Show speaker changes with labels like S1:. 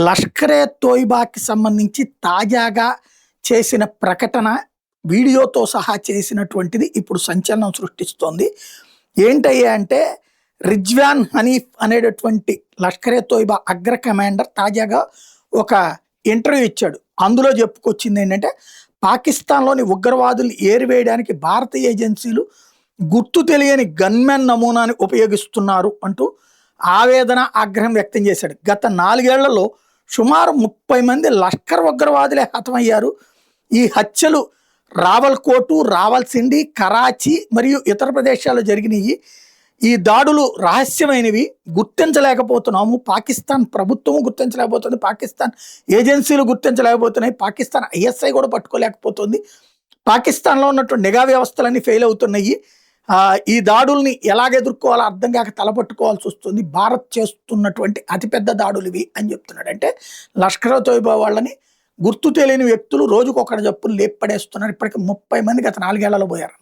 S1: లష్కరే తోయిబాకి సంబంధించి తాజాగా చేసిన ప్రకటన వీడియోతో సహా చేసినటువంటిది ఇప్పుడు సంచలనం సృష్టిస్తోంది. ఏంటయ్యా అంటే రిజ్వాన్ హనీఫ్ అనేటటువంటి లష్కరే తోయిబా అగ్ర కమాండర్ తాజాగా ఒక ఇంటర్వ్యూ ఇచ్చాడు. అందులో చెప్పుకొచ్చింది ఏంటంటే పాకిస్తాన్లోని ఉగ్రవాదులు ఏరివేయడానికి భారతీయ ఏజెన్సీలు గుర్తు తెలియని గన్మెన్ నమూనాని ఉపయోగిస్తున్నారు అంటూ ఆవేదన ఆగ్రహం వ్యక్తం చేశాడు. గత 4 ఏళ్లలో సుమారు 30 మంది లష్కర్ ఉగ్రవాదులే హతమయ్యారు. ఈ హత్యలు రావల్కోటు, రావల్సిండి, కరాచీ మరియు ఇతర ప్రదేశాల్లో జరిగినాయి. ఈ దాడులు రహస్యమైనవి, గుర్తించలేకపోతున్నాము. పాకిస్తాన్ ప్రభుత్వము గుర్తించలేకపోతుంది, పాకిస్తాన్ ఏజెన్సీలు గుర్తించలేకపోతున్నాయి, పాకిస్తాన్ ఐఎస్ఐ కూడా పట్టుకోలేకపోతుంది. పాకిస్తాన్లో ఉన్నటువంటి నిఘా వ్యవస్థలన్నీ ఫెయిల్ అవుతున్నాయి. ఈ దాడుల్ని ఎలాగ ఎదుర్కోవాలో అర్థం కాక తలపట్టుకోవాల్సి వస్తుంది. భారత్ చేస్తున్నటువంటి అతిపెద్ద దాడులు ఇవి అని చెప్తున్నాడు. అంటే లష్కర్ తోయిబా వాళ్ళని గుర్తు తెలియని వ్యక్తులు రోజుకొకటి చొప్పున లేపడేస్తున్నారు. ఇప్పటికి 30 మంది గత 4 ఏళ్లలో పోయారు.